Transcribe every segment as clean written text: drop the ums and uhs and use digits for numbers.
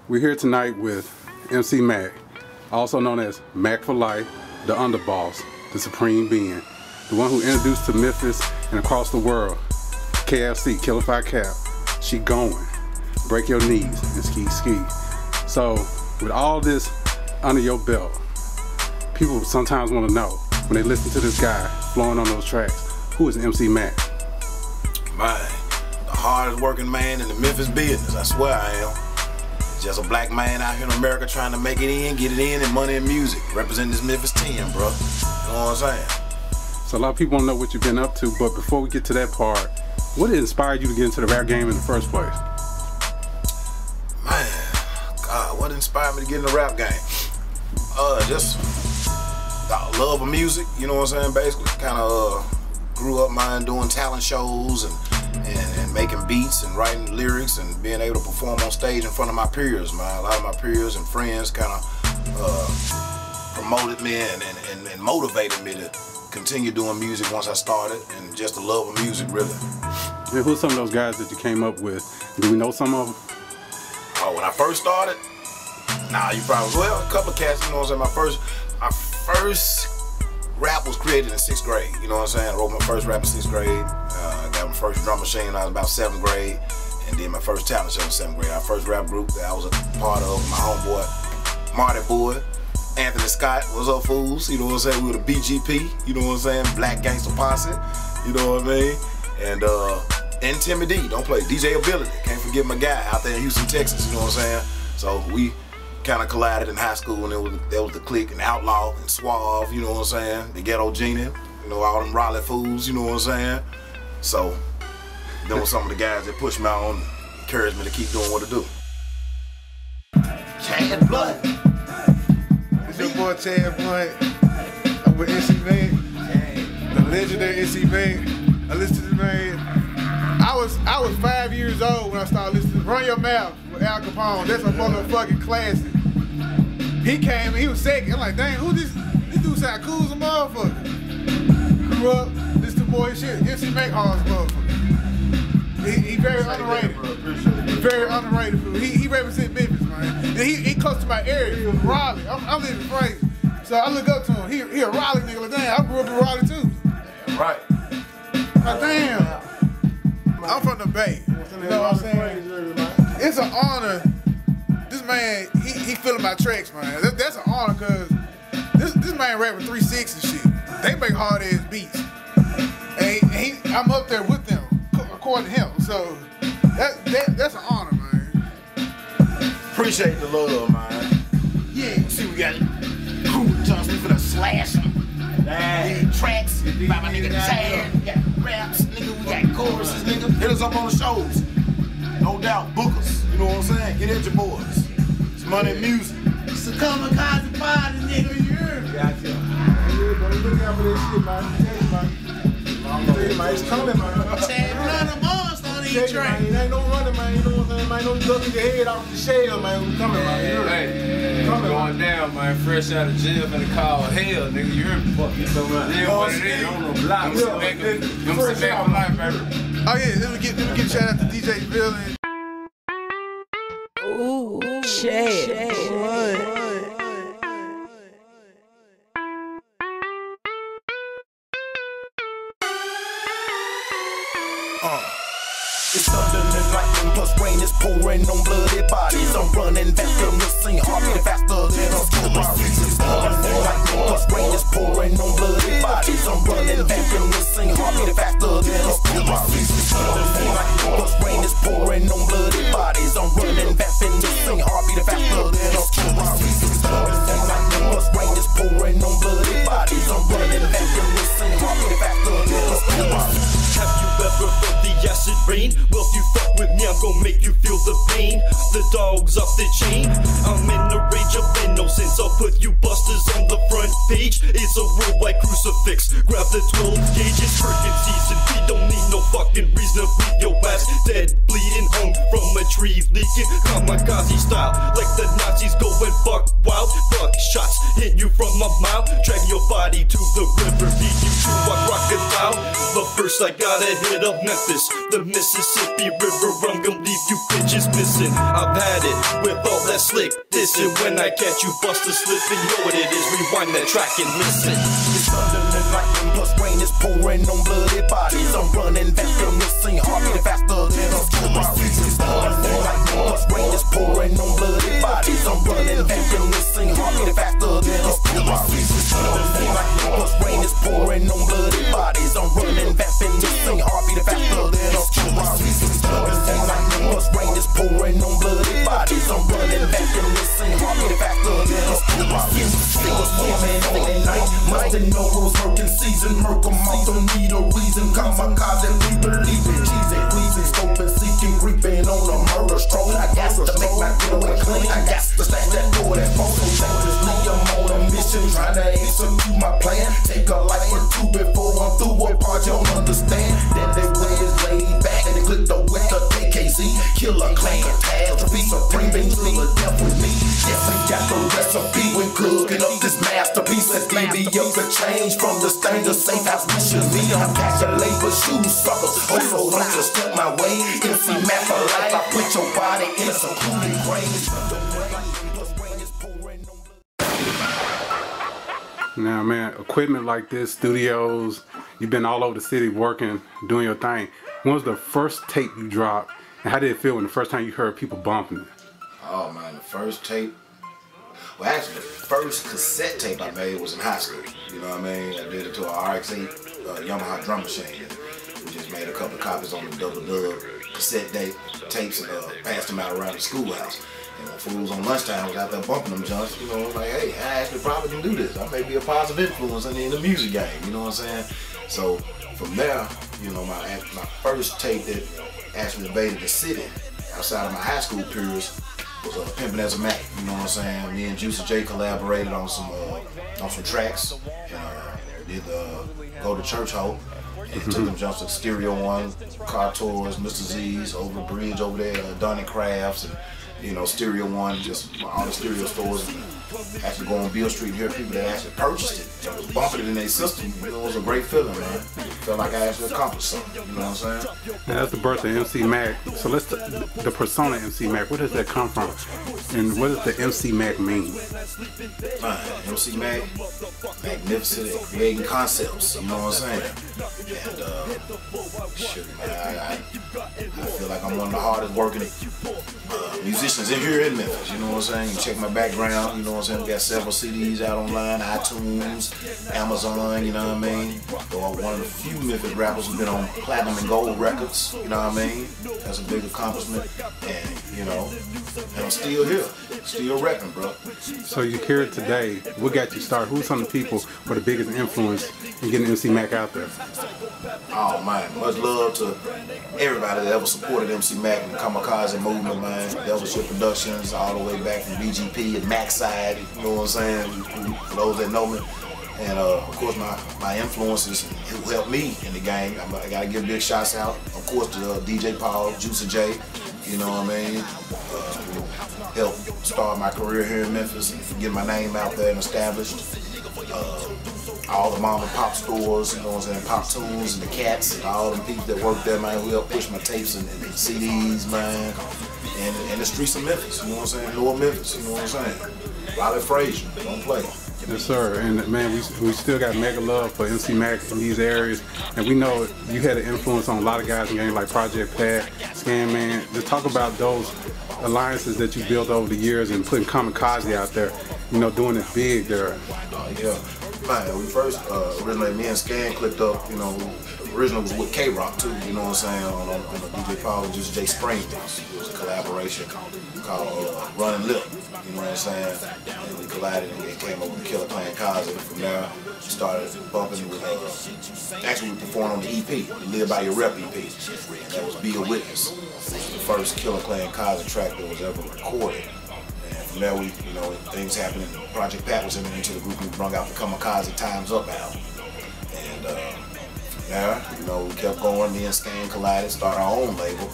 We're here tonight with MC Mack, also known as Mack for Life, the underboss, the supreme being, the one who introduced to Memphis and across the world, KFC, Killer 5 Cap, She Going, Break Your Knees, and Ski Ski. So, with all this under your belt, people sometimes want to know, when they listen to this guy flowing on those tracks, who is MC Mack? Man, the hardest working man in the Memphis business, I swear I am. Just a black man out here in America trying to make it in, get it in, and money and music. Representing this Memphis 10, bro. You know what I'm saying? So a lot of people don't know what you've been up to, but before we get to that part, what inspired you to get into the rap game in the first place? Man, God, what inspired me to get in the rap game? Just the love of music, you know what I'm saying, basically. Kind of grew up, man, doing talent shows and making beats and writing lyrics and being able to perform on stage in front of my peers, man. A lot of my peers and friends kind of promoted me and motivated me to continue doing music once I started, and just the love of music, really. And who's some of those guys that you came up with? Do we know some of them? Oh, when I first started? Nah, you probably, well, a couple of cats, you know what I'm saying. My first rap was created in 6th grade, you know what I'm saying. I wrote my first rap in 6th grade. I got my first drum machine when I was about 7th grade, and did my first talent show in 7th grade. Our first rap group that I was a part of, my homeboy, Marty Boy, Anthony Scott, what's up, fools? You know what I'm saying? We were the BGP, you know what I'm saying? Black Gangster Posse, you know what I mean? And Timmy D, don't play, DJ Ability, can't forget my guy out there in Houston, Texas, you know what I'm saying? So we kind of collided in high school, and there was the Clique and Outlaw and Suave, you know what I'm saying? The Ghetto Genie, you know, all them Raleigh fools, you know what I'm saying? So, them were some of the guys that pushed me on and encouraged me to keep doing what I do. Chad Blunt. It's your boy Chad Blunt. I'm with NC Mack, the legendary NC Mack. I listened to this man. I was 5 years old when I started listening to Run Your Mouth with Al Capone. That's a motherfucking classic. He came, he was second. I'm like, dang, who this dude sound cool as a motherfucker. Grew up, listened to boy shit. NC Mack hard as a motherfucker. He very underrated. Very underrated. He represents Memphis, man. And he close to my area, Raleigh. I'm living crazy. So I look up to him. He a Raleigh nigga. Like, damn, I grew up in Raleigh too. Right. Like, damn. I'm from the Bay. You know what I'm saying? It's an honor. This man, he feeling my tracks, man. That's an honor, cause this man rapping 3/6 and shit. They make hard ass beats, and I'm up there with them, according to him. So that's an honor, man. Appreciate the love, man. Yeah. See, we got Cool Johnson, we finna slash him. Tracks by my nigga Chad. We got raps, nigga. We got choruses, nigga. Hit us up on the shows. No doubt, book us. You know what I'm saying? Get at your boys. It's money and music. It's a kamikaze party, nigga. You heard me? Gotcha. Look out for this shit, man. It's coming, man. Chad Blunt a monster on these tracks. Ain't no running, man. You know what I'm saying? Man, don't duck your head off the shell, man. We coming, man. Hey, going down, man. Fresh out of jail, finna call hell, nigga. You heard me? Fuck you so much. Yeah, what it is. On the block. I'm sitting back for life, baby. Oh yeah, let me get a shout out to DJ Villaination. Ooh, Chad. It's thunder and lightning plus rain is pouring on bloody bodies. I'm running back from the scene, heart beating faster than a Ferrari. It's thunder and lightning plus rain is pouring on bloody bodies. I'm running back from the scene, heart beating faster than a Ferrari. It's thunder and lightning plus rain is pouring on bloody bodies. I'm running back from the scene, heart beating faster than a Ferrari. It's thunder and lightning plus rain is pouring on bloody bodies. I'm running back from the scene, heart beating faster than a Ferrari. Have you ever felt the acid rain? Well, if you fuck with me, I'm gonna make you feel the pain. The dog's off the chain. I'm in the rage of innocence. I'll put you busters on the front page. It's a worldwide crucifix. Grab the 12 gauges, hurricane season. We don't need no fucking reason to bleed your ass dead, bleeding, hung from a tree, leaking kamikaze style. Like the Nazis going fuck wild. Fuck shots hit you from a mile. Drag your body to the river, lead you to a crocodile. The first I gotta hit up Memphis, the Mississippi River. I'm gonna leave you bitches missing. I've had it with all that slick dissing. When I catch you buster slipping, know what it is. Rewind that track and listen. It's thunder and lightning plus rain is pouring on bloody bodies. I'm running back from the scene, heartbeat faster than a Ferrari. It's thunder and lightning plus rain is pouring on bloody bodies. I'm running back from the scene, heartbeat faster than a Ferrari. It's thunder and lightning plus rain is pouring on bloody bodies. I'm running back from the scene, heartbeat faster than a Ferrari. It's thunder and lightning plus rain is pouring on bloody bodies. I'm running back from the scene, heartbeat faster than a Ferrari. Morning night, mustn't know who's working season. Murk 'em out, don't need a reason. Kamikaze, we believe it. Cheesy, pleasing, scoping, seeking, creeping on a murder stroke. I got to make my getaway clean. I got to stash that door, that photo dangerously. I'm on a mission, trying to execute my plan. Take a life or two before I'm through. What part you don't understand? Then they way is laid back and they click the with the KAZE. Killer clan, catastrophe, supreme, been to the death with me. Yes, I got the recipe when cooking up this masterpiece. Let's baby up the change from the stainless safe house mission. Me, I'm calculate for shoes suckers. Also, don't just step my way. MC Mac for life, I put your body in a secluded grave. Now, man, equipment like this, studios, you've been all over the city working, doing your thing. When was the first tape you dropped, and how did it feel when the first time you heard people bumping it? Oh man, the first tape. Well, actually, the first cassette tape I made was in high school. You know what I mean? I did it to an RX-8 Yamaha drum machine. We just made a couple of copies on the double dub cassette tapes and passed them out around the schoolhouse. And when fools on lunchtime was out there bumping them junks, you know, like, hey, I actually probably can do this. I may be a positive influence in the music game. You know what I'm saying? So from there, you know, my first tape that actually invaded the city outside of my high school periods was Pimpin' as a Mac. You know what I'm saying? Me and Juicy J collaborated on some tracks. Did Go to Church Hope. And took them jumps to Stereo One, Car Tours, Mr. Z's, over the bridge over there, Donnie Crafts, and you know, Stereo One, just all the stereo stores. Actually go on Beale Street and hear people that actually purchased it, that was bumping it in their system. You know, it was a great feeling, man. Felt like I actually accomplished something. You know what I'm saying? Now, that's the birth of MC Mac. So let's the persona MC Mac. Where does that come from? And what does the MC Mac mean? MC Mac, magnificent at creating concepts. You know what I'm saying? And shoot, man, I feel like I'm one of the hardest working musicians in here in Memphis. You know what I'm saying? You check my background. You know what I'm saying? We got several CDs out online, iTunes, Amazon. You know what I mean? So I'm one of the few Memphis rappers who's been on platinum and gold records. You know what I mean? That's a big accomplishment. And you know, and I'm still here, still rapping, bro. So you're here today. What got you started? Who's some of the people who are the biggest influence in getting MC Mac out there? Oh man, much love to everybody that ever supported MC Mac and the Kamikaze movement, man. Devilship Productions, all the way back from BGP and Mac side, you know what I'm saying, for those that know me. And of course my influences who helped me in the game. I gotta give big shots out, of course, to DJ Paul, Juicy J, you know what I mean? Helped start my career here in Memphis and get my name out there and established. All the mom and pop stores, you know what I'm saying, Pop Tunes and the Cats and all them people that work there, man, who helped push my tapes and CDs, man. And the streets of Memphis, you know what I'm saying, Lower Memphis, you know what I'm saying. Robert Frazier, don't play. Yes, sir. And man, we still got mega love for MC Mac in these areas, and we know you had an influence on a lot of guys in the game, like Project Pat, Scan Man. To talk about those alliances that you built over the years and putting Kamikaze out there, you know, doing it big there. Yeah. Man, we first originally me and Scan clicked up, you know, originally was with K-Rock too, you know what I'm saying, on the DJ Paul and Juicy J Spring things. It was a collaboration called Running Lip, you know what I'm saying, and we collided and came up with Killer Clan KAZE, and from there we started bumping with, actually we performed on the EP, the Live By Your Rep EP, and that was Be a Witness. It was the first Killer Clan KAZE track that was ever recorded. From there, you know, things happened. Project Pat was into the group. We brought out the Kamikaze Time's Up album, and from there, you know, we kept going. Me and Scan collided, started our own label,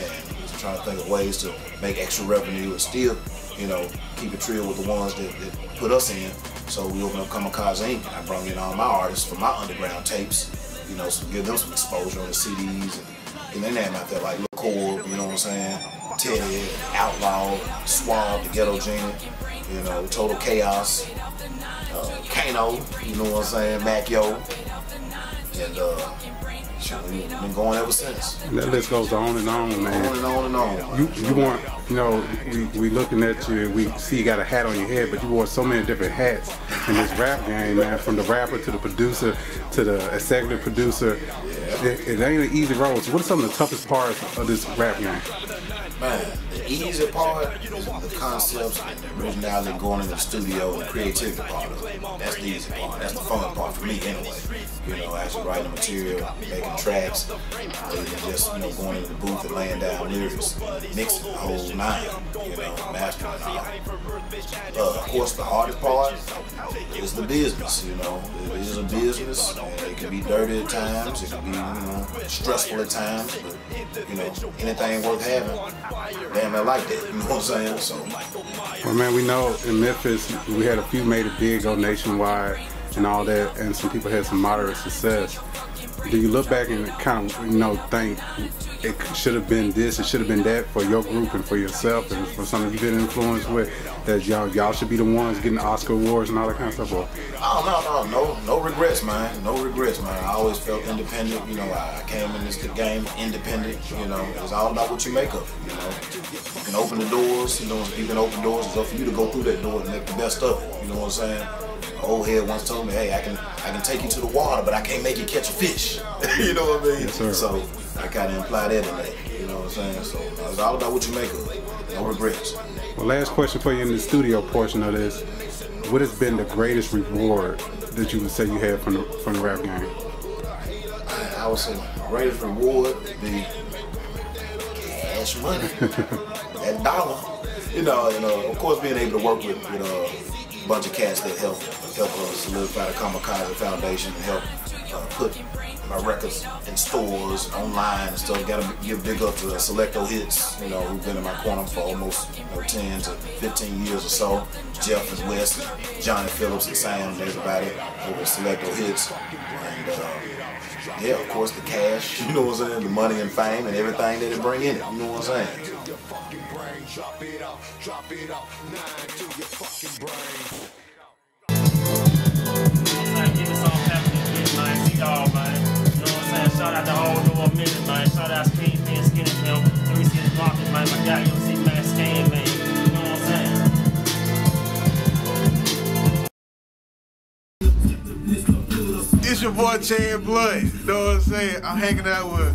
and we was trying to think of ways to make extra revenue and still, you know, keep it real with the ones that put us in. So we opened up Kamikaze Inc. I brought in all my artists from my underground tapes, you know, give them some exposure on the CDs and their name out there like Lil Corb, you know what I'm saying? Teddy, Outlaw, Swab, the Ghetto Genie, you know, Total Chaos, Kano, you know what I'm saying? Mac-Yo, and we've been going ever since. And that list goes on and on, man. On and on and on. You want, you know, we looking at you and we see you got a hat on your head, but you wore so many different hats in this rap game, man. From the rapper to the producer to the executive producer. It ain't an easy road. So what are some of the toughest parts of this rap game? Man, the easy part is the concepts and the originality going into the studio and the creativity part of it. That's the easy part. That's the fun part for me anyway. You know, actually writing material, making tracks, or even just, you know, going into the booth and laying down lyrics, mixing the whole nine, you know, mastering it all. Of course, the hardest part is the business, you know. It is a business, and it can be dirty at times, it can be, you know, stressful at times, but, you know, anything worth having, damn, I like that, you know what I'm saying? So. Well, man, we know in Memphis, we had a few made it big, go nationwide and all that, and some people had some moderate success. Do you look back and kind of, you know, think it should have been this, it should have been that for your group and for yourself and for something you've been influenced with, that y'all should be the ones getting Oscar awards and all that kind of stuff? Or? Oh, no regrets, man. No regrets, man. I always felt independent. You know, I came in this game independent. You know, it's all about what you make of it. You know, you can open the doors. You know, you can open doors. It's up for you to go through that door and make the best of it. You know what I'm saying? An old head once told me, hey, I can take you to the water, but I can't make you catch a fish. You know what I mean? Yes, sir. So I kind of imply that in there. You know what I'm saying? So it's all about what you make of it. No regrets. Well, last question for you in the studio portion of this. What has been the greatest reward that you would say you had from the rap game? I would say the greatest reward would be cash money. That dollar. You know, of course being able to work with a bunch of cats that help solidify the KAZE Foundation and help put my records in stores, online and stuff. Gotta give big up to Selecto Hits, you know, who've been in my corner for almost 10 to 15 years or so. Jeff and Wes, and Johnny Phillips and Sam and everybody over at Selecto Hits. And yeah, of course the cash, you know what I'm saying, the money and fame and everything that it bring in it, you know what I'm saying. Z-Dogg, man. You know what I'm saying? Shout out to all the minute, man. Shout out to King Ben, Skinny Film, 3 City Market, man. My guy, you see, man, Scan, man. You know what I'm saying? It's your boy Chad Blood. You know what I'm saying? I'm hanging out with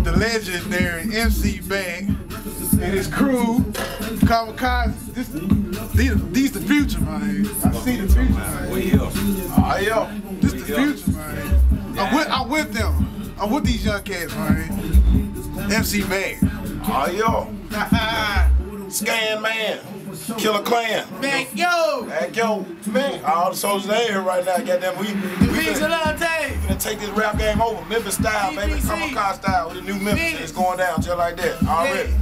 the legendary MC Mack and his crew, Kamikaze. These the future, man. I see the future, man. Oh, yo. This the future, man. I'm with them. I'm with these young cats, man. MC Mack. Oh, yo. Scan Man. Killer Clan. Mack-Yo. Mack-Yo. Man, all the soldiers in here right now. Goddamn, we gonna take this rap game over. Memphis style, baby. Kamikaze style with the new Memphis. It's going down just like that. Already.